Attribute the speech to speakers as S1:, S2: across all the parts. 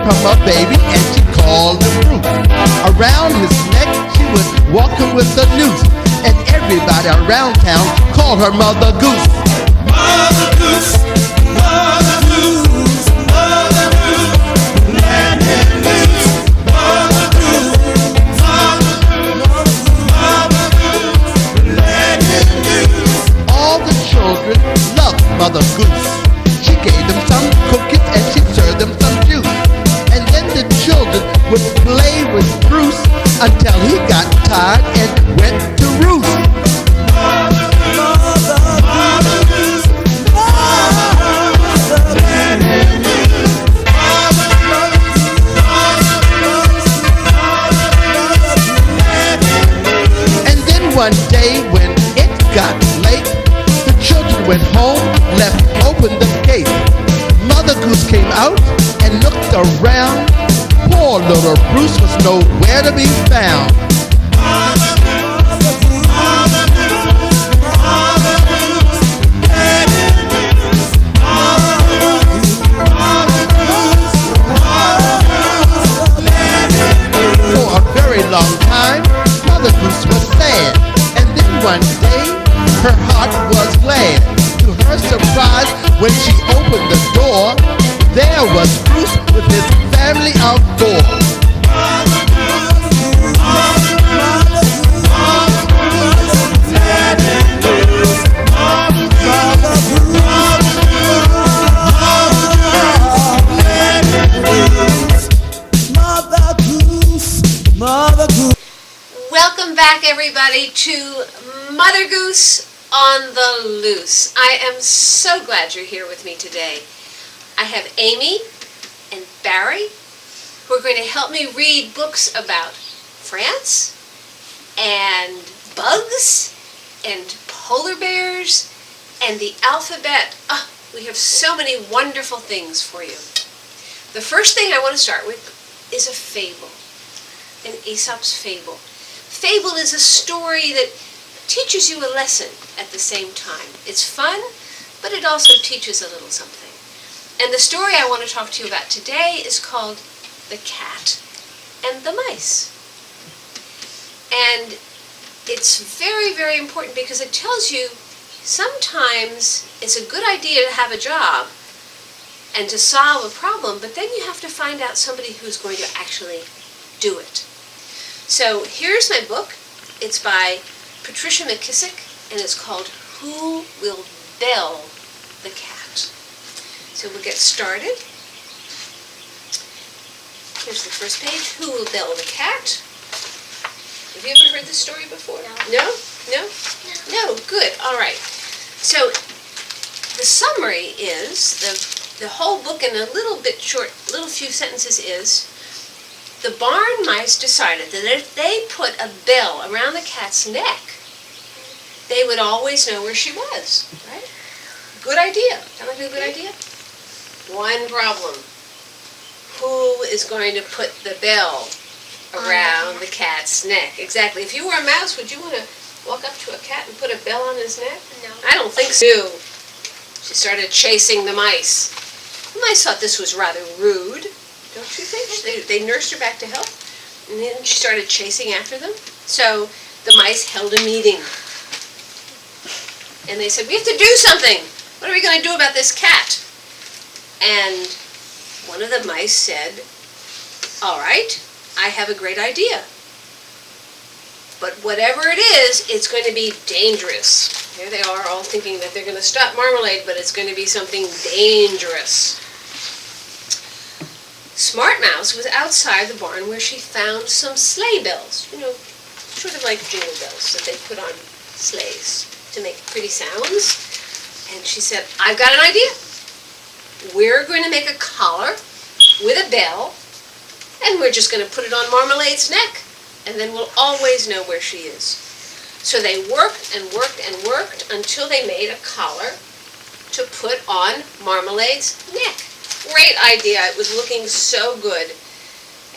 S1: from a baby and she called him Bruce. Around his neck she was walking with a noose, and everybody around town called her Mother Goose.
S2: Mother Goose, Mother Goose, Mother Goose, let him loose. Mother Goose, Mother Goose, Mother Goose, let him loose.
S1: All the children loved Mother Goose. She gave them some cookies and she served them some juice. And then the children would play with Bruce until he got tired and went to roost.
S2: Mother Goose, Mother Goose, Mother Goose, let him loose. Mother Goose, Mother Goose, Mother Goose, let him loose.
S1: And then one day when it got late, the children went home, left open the gate. Mother Goose came out and looked around. Poor little Bruce was nowhere to be found.
S2: Mother Goose, Mother Goose, Mother Goose, let him loose. Mother Goose, Mother Goose, Mother Goose, let him loose.
S1: For a very long time, Mother Goose was sad. And then one day, her heart was glad. To her surprise, when she opened the door, there was Bruce with his family of four.
S2: Mother Goose, Mother Goose, Mother Goose, let him loose. Mother Goose, Mother Goose, Mother Goose, Mother Goose.
S3: Welcome back, everybody, to Mother Goose on the Loose. I am so glad you're here with me today. I have Amy and Barry who are going to help me read books about France and bugs and polar bears and the alphabet. We have so many wonderful things for you. The first thing I want to start with is a fable, an Aesop's fable. Fable is a story that teaches you a lesson at the same time. It's fun, but it also teaches a little something. And the story I want to talk to you about today is called The Cat and the Mice. And it's very, very important because it tells you sometimes it's a good idea to have a job and to solve a problem, but then you have to find out somebody who's going to actually do it. So here's my book. It's by Patricia McKissick, and it's called Who Will Bell the Cat? So we'll get started. Here's the first page. Who Will Bell the Cat? Have you ever heard this story before? No? No? No? Good. All right. So the summary is, the whole book in a little few sentences is, the barn mice decided that if they put a bell around the cat's neck, they would always know where she was, right? Good idea. Sound like a good idea? One problem. Who is going to put the bell around the cat's neck? Exactly. If you were a mouse, would you want to walk up to a cat and put a bell on his neck?
S4: No.
S3: I don't think so. She started chasing the mice. The mice thought this was rather rude, don't you think? They nursed her back to health, and then she started chasing after them. So the mice held a meeting. And they said, we have to do something. What are we going to do about this cat? And one of the mice said, all right, I have a great idea. But whatever it is, it's going to be dangerous. Here they are all thinking that they're going to stop Marmalade, but it's going to be something dangerous. Smart Mouse was outside the barn where she found some sleigh bells. You know, sort of like jingle bells that they put on sleighs to make pretty sounds. And she said, I've got an idea. We're going to make a collar with a bell, and we're just going to put it on Marmalade's neck, and then we'll always know where she is. So they worked and worked and worked until they made a collar to put on Marmalade's neck. Great idea. It was looking so good.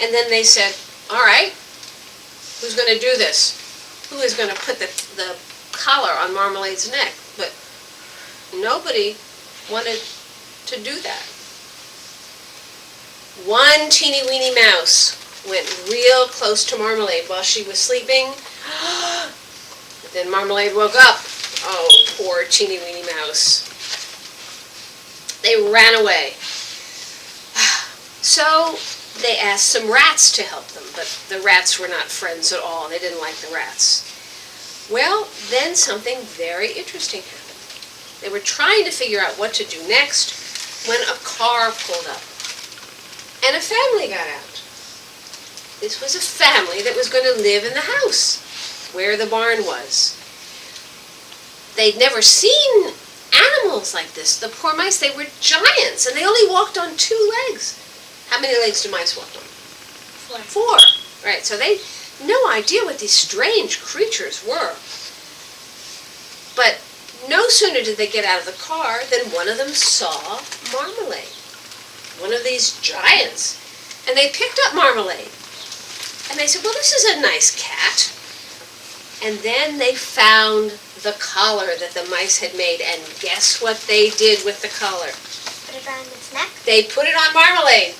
S3: And then they said, all right, who's going to do this? Who is going to put the collar on Marmalade's neck? But nobody wanted to do that. One teeny weeny mouse went real close to Marmalade while she was sleeping. Then Marmalade woke up. Oh, poor teeny weeny mouse. They ran away. So they asked some rats to help them, but the rats were not friends at all. They didn't like the rats. Well, then something very interesting happened. They were trying to figure out what to do next when a car pulled up and a family got out. This was a family that was going to live in the house where the barn was. They'd never seen animals like this. The poor mice, they were giants, and they only walked on 2 legs. How many legs do mice walk on? 4. Right, so they had no idea what these strange creatures were. But no sooner did they get out of the car than one of them saw Marmalade, one of these giants. And they picked up Marmalade. And they said, well, this is a nice cat. And then they found the collar that the mice had made, and guess what they did with the collar?
S4: Put it around its neck?
S3: They put it on Marmalade.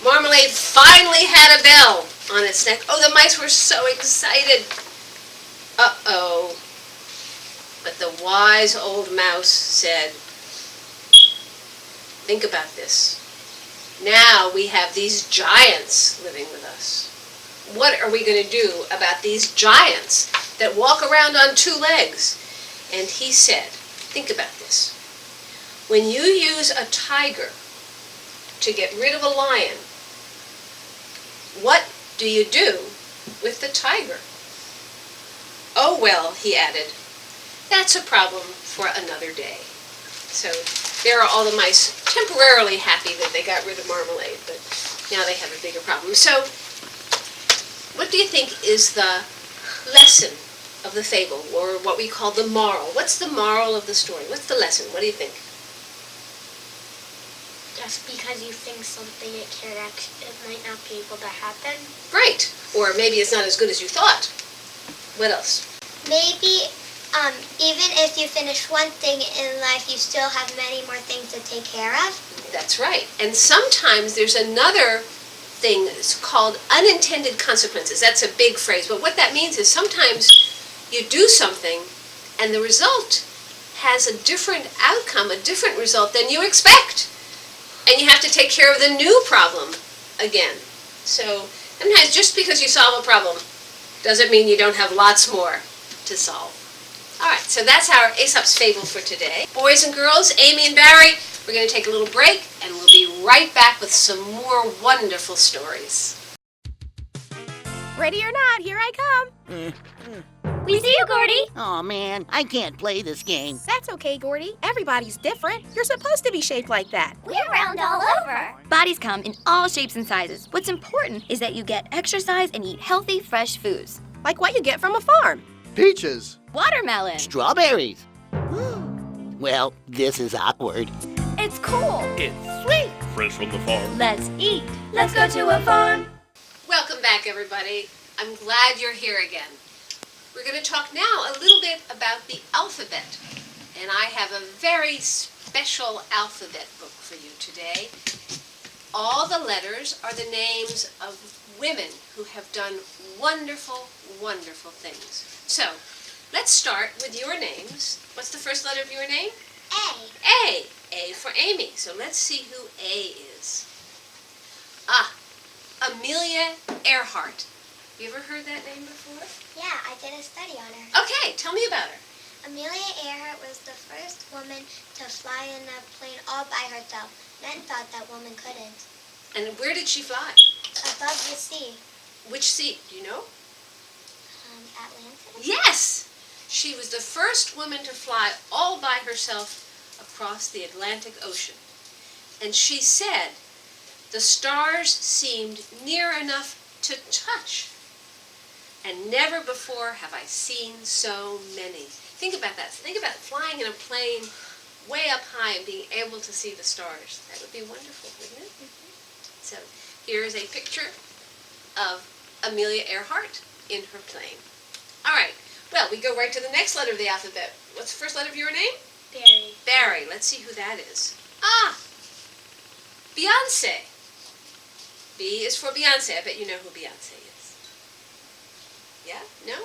S3: Marmalade finally had a bell on its neck. Oh, the mice were so excited. Uh-oh. But the wise old mouse said, think about this. Now we have these giants living with us. What are we going to do about these giants that walk around on 2 legs? And he said, think about this. When you use a tiger to get rid of a lion, what do you do with the tiger? Oh, well, he added, that's a problem for another day. So there are all the mice temporarily happy that they got rid of Marmalade, but now they have a bigger problem. So what do you think is the lesson of the fable, or what we call the moral? What's the moral of the story? What's the lesson? What do you think?
S4: Just because you think something it might not be able to happen.
S3: Right. Or maybe it's not as good as you thought. What else?
S4: Maybe even if you finish one thing in life, you still have many more things to take care of.
S3: That's right. And sometimes there's another thing that's called unintended consequences. That's a big phrase, but what that means is sometimes you do something and the result has a different outcome, a different result than you expect. And you have to take care of the new problem again. So sometimes just because you solve a problem doesn't mean you don't have lots more to solve. All right, so that's our Aesop's Fable for today. Boys and girls, Amy and Barry, we're going to take a little break, and we'll be right back with some more wonderful stories.
S5: Ready or not, here I come.
S6: We see you, Gordy.
S7: Oh man, I can't play this game.
S5: That's okay, Gordy. Everybody's different. You're supposed to be shaped like that.
S6: We're round all over. Bodies come in all shapes and sizes. What's important is that you get exercise and eat healthy, fresh foods.
S5: Like what you get from a farm.
S1: Peaches.
S6: Watermelon.
S7: Strawberries. Well, this is awkward.
S6: It's cool.
S8: It's sweet. Fresh from the farm.
S6: Let's eat. Let's go to a farm.
S3: Welcome back, everybody. I'm glad you're here again. We're going to talk now a little bit about the alphabet. And I have a very special alphabet book for you today. All the letters are the names of women who have done wonderful, wonderful things. So, let's start with your names. What's the first letter of your name?
S4: A.
S3: A. A for Amy. So let's see who A is. Amelia Earhart. You ever heard that name before?
S4: Yeah, I did a study on her.
S3: Okay, tell me about her.
S4: Amelia Earhart was the first woman to fly in a plane all by herself. Men thought that woman couldn't.
S3: And where did she fly?
S4: Above the sea.
S3: Which sea? Do you know?
S4: Atlantis?
S3: Yes! She was the first woman to fly all by herself across the Atlantic Ocean. And she said, the stars seemed near enough to touch. And never before have I seen so many. Think about that. Think about flying in a plane way up high and being able to see the stars. That would be wonderful, wouldn't it? So here's a picture of Amelia Earhart in her plane. All right. Well, we go right to the next letter of the alphabet. What's the first letter of your name?
S4: Barry.
S3: Barry. Let's see who that is. Beyonce. B is for Beyonce. I bet you know who Beyonce is. Yeah? No?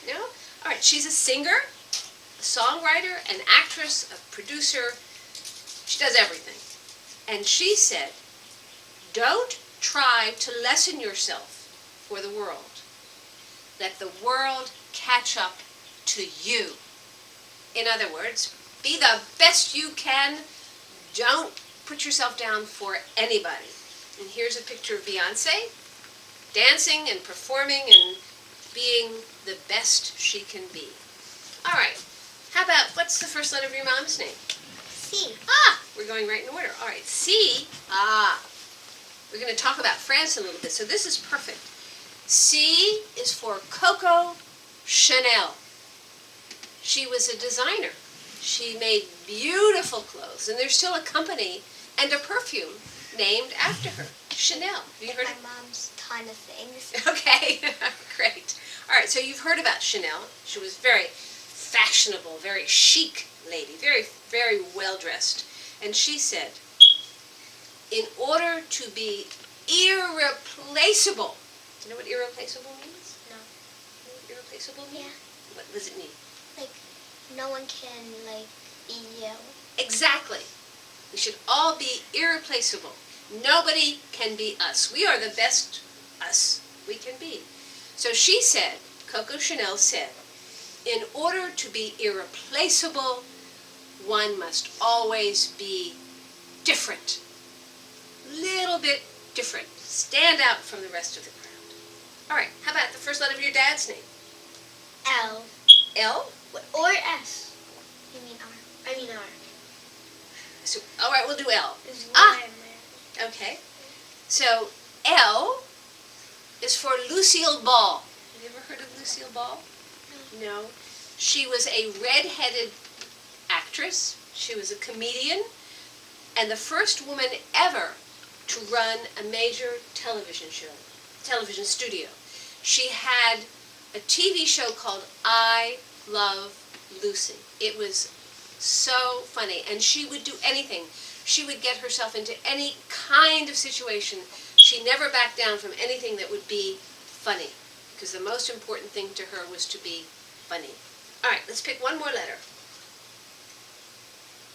S3: No? All right, she's a singer, a songwriter, an actress, a producer. She does everything. And she said, don't try to lessen yourself for the world. Let the world catch up to you. In other words, be the best you can. Don't put yourself down for anybody. And here's a picture of Beyonce dancing and performing and being the best she can be. All right. How about, what's the first letter of your mom's name?
S4: C.
S3: We're going right in order. All right. C. We're going to talk about France in a little bit, so this is perfect. C is for Coco Chanel. She was a designer. She made beautiful clothes, and there's still a company and a perfume named after her, Chanel. Have you heard
S4: My mom's ton of things.
S3: Okay, great. All right, so you've heard about Chanel. She was very fashionable, very chic lady, very, very well-dressed. And she said, in order to be irreplaceable, do you know what irreplaceable means?
S4: No.
S3: You know what irreplaceable means?
S4: Yeah.
S3: What does it mean?
S4: Like, no one can, like, be you.
S3: Exactly. We should all be irreplaceable. Nobody can be us. We are the best us we can be. So she said, Coco Chanel said, in order to be irreplaceable, one must always be different. Little bit different. Stand out from the rest of the crowd. All right, how about the first letter of your dad's name?
S4: L.
S3: L?
S4: Or S. You mean R. I mean R.
S3: So, all right, we'll do L.
S4: Is
S3: Okay. So, L is for Lucille Ball. Have you ever heard of Lucille Ball? No. She was a red-headed actress. She was a comedian, and the first woman ever to run a major television studio. She had a TV show called I Love Lucy. It was so funny, and she would do anything. She would get herself into any kind of situation. She never backed down from anything that would be funny, because the most important thing to her was to be funny. All right, let's pick one more letter.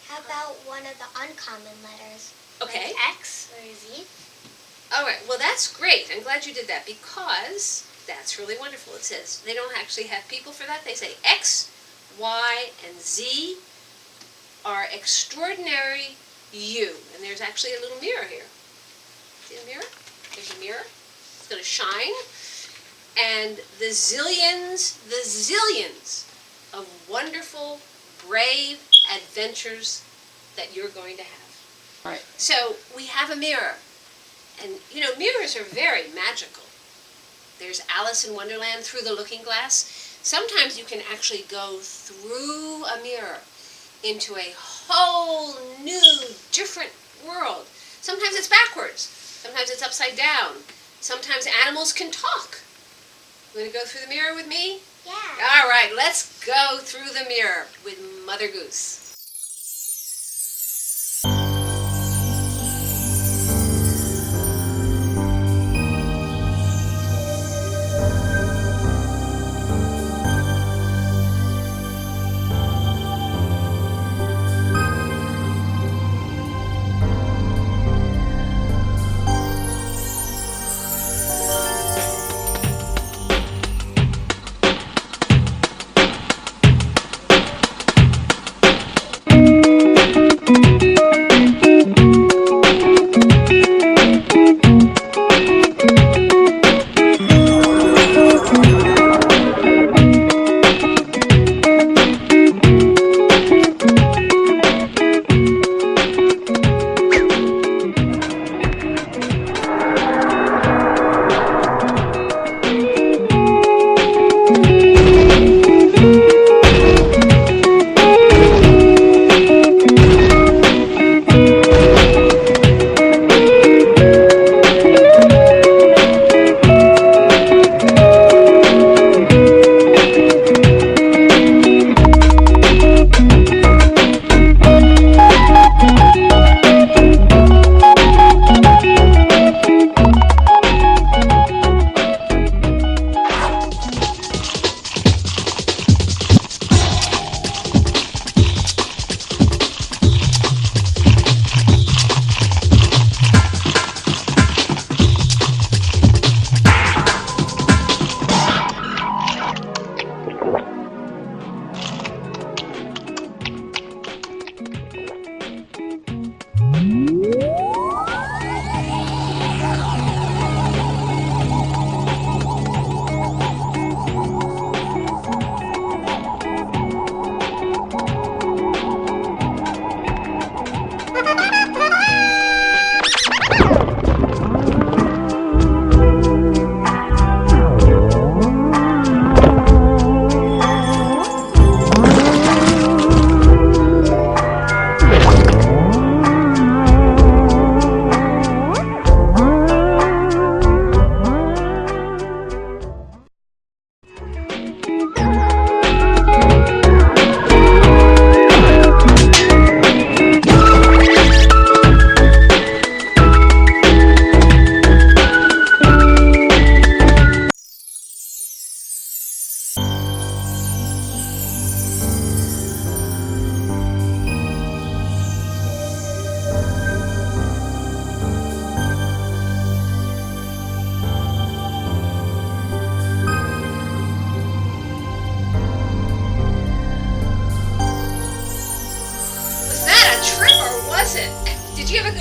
S4: How about one of the uncommon letters?
S3: Okay.
S4: Like X or Z?
S3: All right, well, that's great. I'm glad you did that, because that's really wonderful. It says they don't actually have people for that. They say X, Y, and Z are extraordinary you. And there's actually a little mirror here. See the mirror? There's a mirror. It's going to shine. And the zillions of wonderful, brave adventures that you're going to have.
S1: All right.
S3: So we have a mirror. And, you know, mirrors are very magical. There's Alice in Wonderland, Through the Looking Glass. Sometimes you can actually go through a mirror into a whole new, different world. Sometimes it's backwards. Sometimes it's upside down. Sometimes animals can talk. You want to go through the mirror with me?
S4: Yeah.
S3: All right, let's go through the mirror with Mother Goose.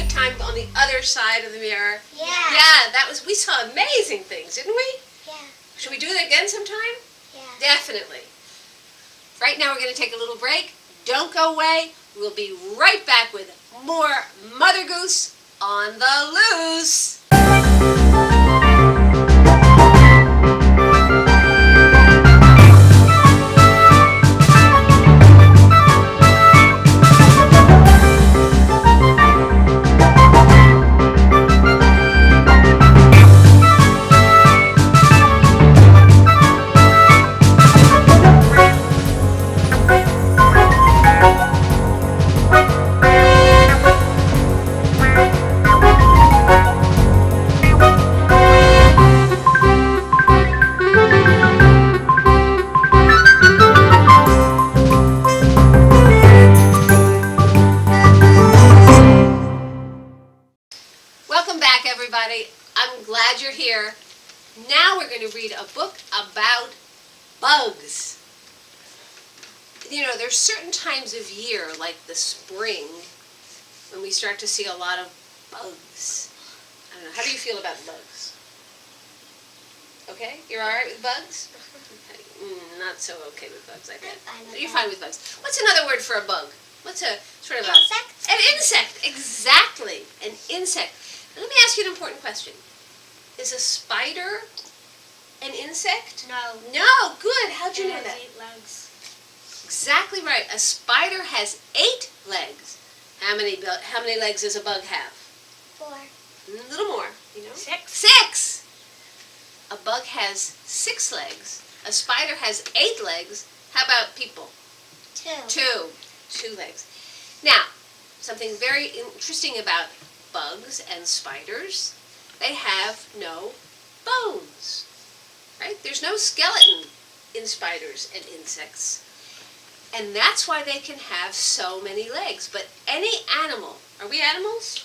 S3: good time on the other side of the mirror?
S4: Yeah.
S3: Yeah, we saw amazing things, didn't we?
S4: Yeah.
S3: Should we do it again sometime?
S4: Yeah.
S3: Definitely. Right now we're going to take a little break. Don't go away. We'll be right back with more Mother Goose on the Loose. Welcome back, everybody. I'm glad you're here. Now we're going to read a book about bugs. You know, there's certain times of year, like the spring, when we start to see a lot of bugs. I don't know. How do you feel about bugs? Okay? You're all right with bugs? Okay. Not so okay with bugs, I bet. You're fine with bugs. What's another word for a bug? What's a sort of
S4: Insect?
S3: An insect, exactly. An insect. Let me ask you an important question. Is a spider an insect?
S4: No.
S3: No, good. How'd you know that?
S4: 8 legs.
S3: Exactly right. A spider has 8 legs. How many legs does a bug have?
S4: 4.
S3: A little more. You know?
S4: 6.
S3: 6. A bug has 6 legs. A spider has 8 legs. How about people?
S4: 2.
S3: 2 legs. Now, something very interesting about bugs and spiders, they have no bones, right? There's no skeleton in spiders and insects, and that's why they can have so many legs. But any animal, are we animals?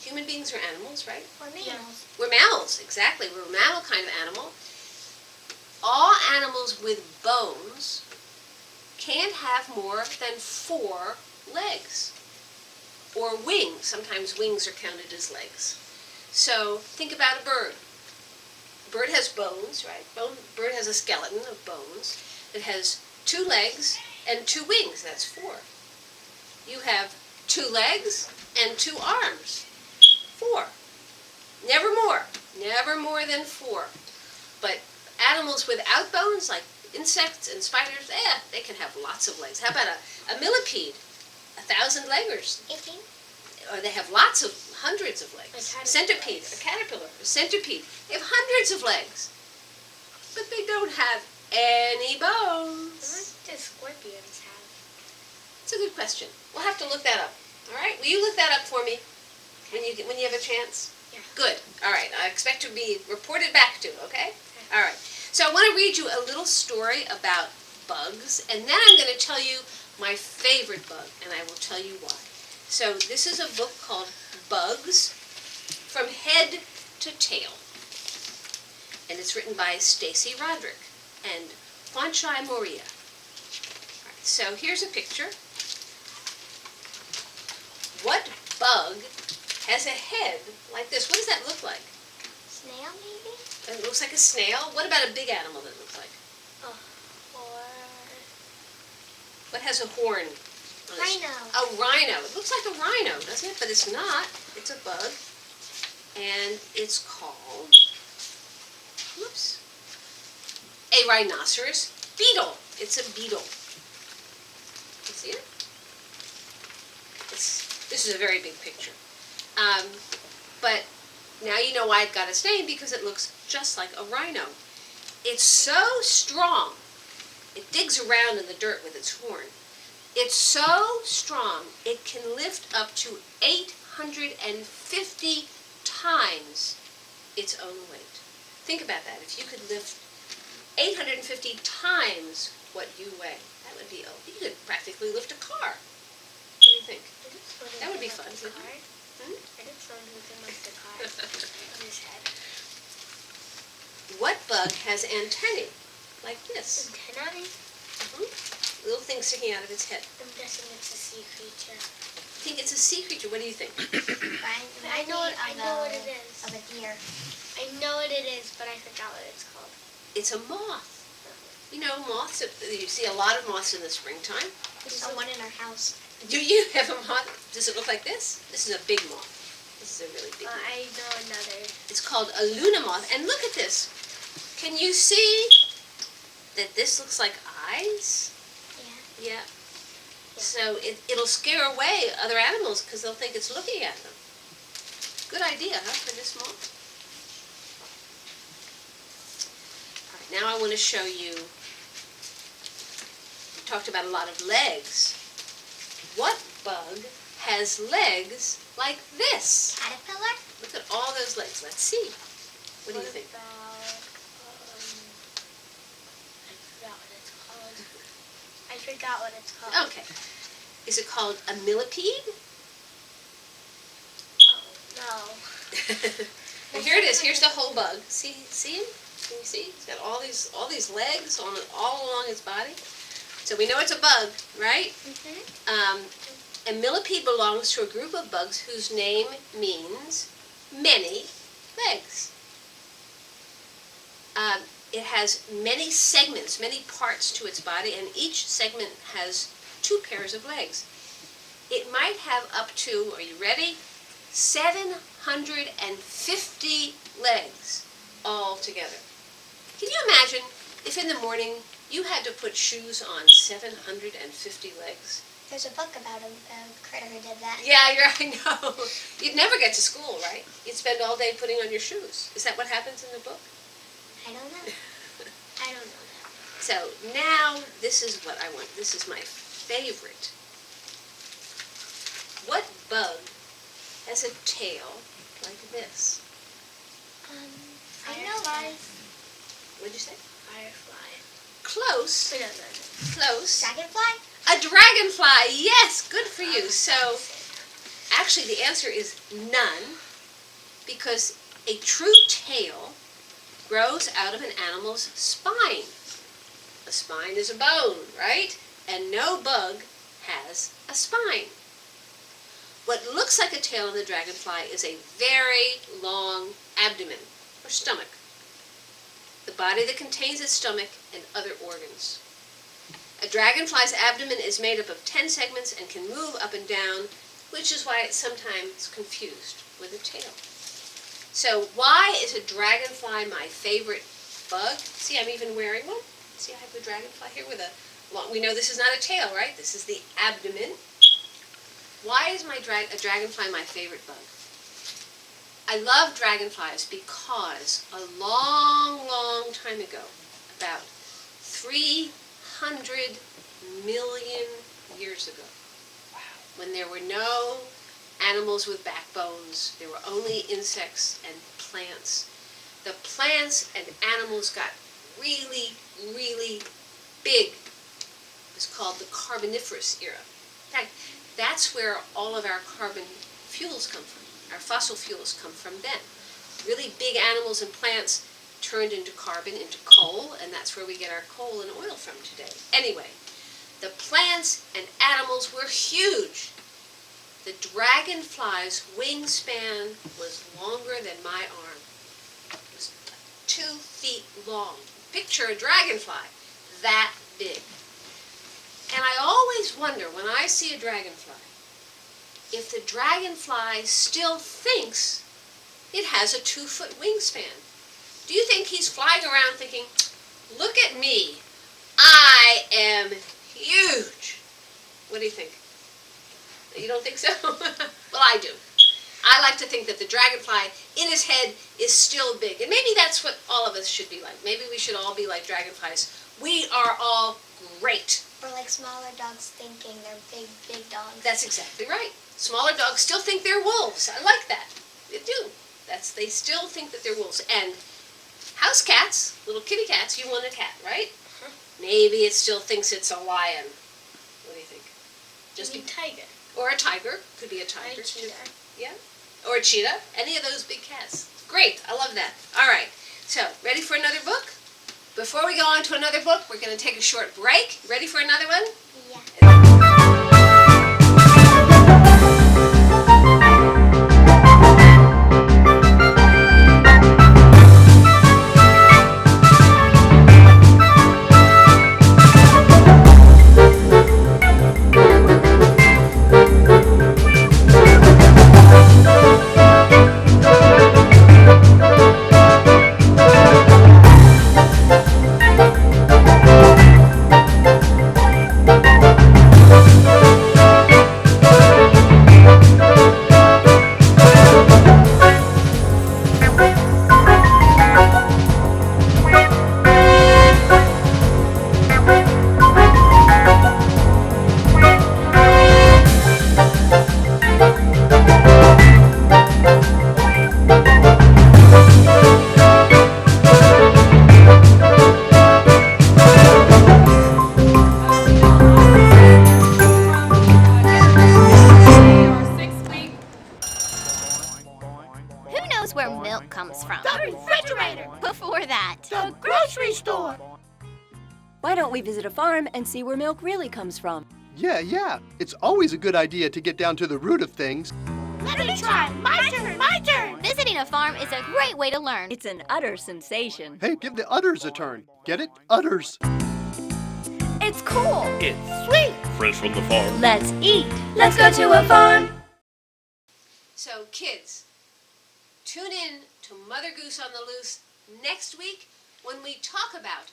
S3: Human beings are animals, right?
S4: We're mammals.
S3: We're mammals, exactly. We're a mammal kind of animal. All animals with bones can't have more than 4 legs. Or wings. Sometimes wings are counted as legs. So think about a bird. A bird has bones, right? Bird has a skeleton of bones. It has 2 legs and 2 wings. That's 4. You have 2 legs and 2 arms. 4. Never more. Never more than 4. But animals without bones, like insects and spiders, they can have lots of legs. How about a millipede? 1,000-leggers.
S4: 18.
S3: Or they have hundreds of legs.
S4: A
S3: Centipede, a caterpillar, a centipede. They have hundreds of legs. But they don't have any bones.
S4: What do scorpions have?
S3: It's a good question. We'll have to look that up. All right? Will you look that up for me when you have a chance?
S4: Yeah.
S3: Good. All right. I expect to be reported back to, okay? All right. So I want to read you a little story about bugs, and then I'm going to tell you my favorite bug, and I will tell you why. So this is a book called Bugs from Head to Tail, and it's written by Stacy Roderick and Juanchai Moria. All right, so here's a picture. What bug has a head like this? What does that look like?
S4: Snail, maybe?
S3: It looks like a snail. What about a big animal that looks like?
S4: Or
S3: What has a horn?
S4: rhino.
S3: A rhino. It looks like a rhino, doesn't it? But it's not. It's a bug. And it's called, whoops, a rhinoceros beetle. It's a beetle. You see it? This is a very big picture. But now you know why it got its name, because it looks just like a rhino. It's so strong. It digs around in the dirt with its horn. It's so strong, it can lift up to 850 times its own weight. Think about that. If you could lift 850 times what you weigh, that would be, you could practically lift a car. What do you think? That would be fun, wouldn't it?
S4: I did someone who can lift a car on his head.
S3: What bug has antennae like this?
S4: Antennae?
S3: Little thing sticking out of its head.
S4: I'm guessing it's a sea creature.
S3: think it's a sea creature. What do you think?
S4: I know what it is. Of a deer.
S9: I know what it is, but I forgot what it's called.
S3: It's a moth. You know, moths, you see a lot of moths in the springtime.
S4: There's someone in our house.
S3: Do you have a moth? Does it look like this? This is a big moth. This is a really big moth.
S9: I know another.
S3: It's called a Luna moth. And look at this. Can you see that this looks like eyes?
S4: Yeah.
S3: Yeah. So it'll scare away other animals because they'll think it's looking at them. Good idea, huh, for this moth? All right, now I want to show you, we talked about a lot of legs. What bug has legs like this?
S4: Caterpillar?
S3: Look at all those legs. Let's see. What do you think?
S9: I forgot what it's called.
S3: Okay. Is it called a millipede?
S9: No.
S3: Well, here it is. Here's the whole bug. See him? Can you see? It's got all these legs on all along its body. So we know it's a bug, right?
S4: Mm-hmm.
S3: A millipede belongs to a group of bugs whose name means many legs. It has many segments, many parts to its body, and each segment has 2 pairs of legs. It might have up to, are you ready? 750 legs all together. Can you imagine if in the morning you had to put shoes on 750 legs?
S4: There's a book about a critter who did that.
S3: Yeah, I know. You'd never get to school, right? You'd spend all day putting on your shoes. Is that what happens in the book?
S4: I don't know.
S9: I don't know that.
S3: So now this is what I want. This is my favorite. What bug has a tail like this?
S4: I know that.
S3: What'd you say?
S9: Firefly.
S3: Close.
S9: No.
S3: Close.
S4: Dragonfly?
S3: A dragonfly. Yes, good for you. So actually the answer is none, because a true tail grows out of an animal's spine. A spine is a bone, right? And no bug has a spine. What looks like a tail in the dragonfly is a very long abdomen, or stomach. The body that contains its stomach and other organs. A dragonfly's abdomen is made up of 10 segments and can move up and down, which is why it's sometimes confused with a tail. So why is a dragonfly my favorite bug? See, I'm even wearing one. See, I have the dragonfly here with a long, we know this is not a tail, right? This is the abdomen. Why is a dragonfly my favorite bug? I love dragonflies because a long, long time ago, about 300 million years ago, when there were no animals with backbones, there were only insects and plants. The plants and animals got really, really big. It was called the Carboniferous era. In fact, that's where all of our carbon fuels come from. Our fossil fuels come from then. Really big animals and plants turned into carbon, into coal, and that's where we get our coal and oil from today. Anyway, the plants and animals were huge. The dragonfly's wingspan was longer than my arm. It was 2 feet long. Picture a dragonfly that big. And I always wonder when I see a dragonfly, if the dragonfly still thinks it has a 2-foot wingspan. Do you think he's flying around thinking, look at me, I am huge? What do you think? You don't think so? Well, I do. I like to think that the dragonfly in his head is still big. And maybe that's what all of us should be like. Maybe we should all be like dragonflies. We are all great.
S4: Or like smaller dogs thinking they're big, big dogs.
S3: That's exactly right. Smaller dogs still think they're wolves. I like that. They do. They still think that they're wolves. And house cats, little kitty cats, you want a cat, right? Maybe it still thinks it's a lion. What do you think?
S9: Just a tiger.
S3: Or a tiger. Could be a tiger.
S9: Or a cheetah.
S3: Yeah. Or a cheetah. Any of those big cats. Great. I love that. All right. So, ready for another book? Before we go on to another book, we're going to take a short break. Ready for another one?
S4: Yeah.
S6: knows where milk comes from?
S5: The refrigerator.
S6: Before that.
S5: The grocery store.
S10: Why don't we visit a farm and see where milk really comes from?
S11: Yeah. It's always a good idea to get down to the root of things.
S5: Let me try. My turn.
S6: Visiting a farm is a great way to learn.
S10: It's an utter sensation.
S11: Hey, give the udders a turn. Get it? Udders.
S10: It's cool.
S8: It's
S5: Sweet.
S8: fresh from the farm.
S10: Let's eat. Let's go to a farm.
S3: So kids, tune in to Mother Goose on the Loose next week when we talk about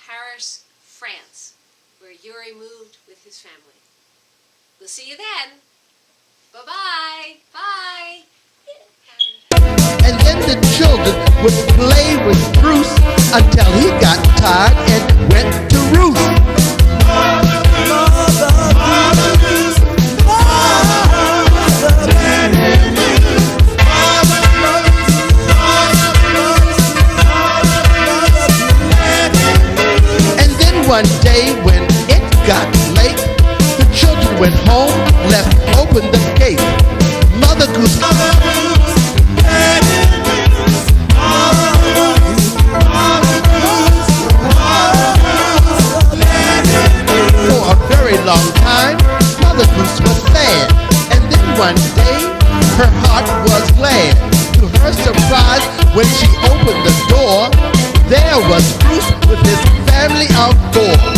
S3: Paris, France, where Yuri moved with his family. We'll see you then. Bye-bye. Bye.
S1: And then the children would play with Bruce until he got tired and went to roost. And then one day when it got late, the children went home, left open the gate. Mother Goose, for a very long time, Mother Goose was sad. And then one day, her heart was glad. To her surprise, when she opened the door, there was Bruce with his family of 4.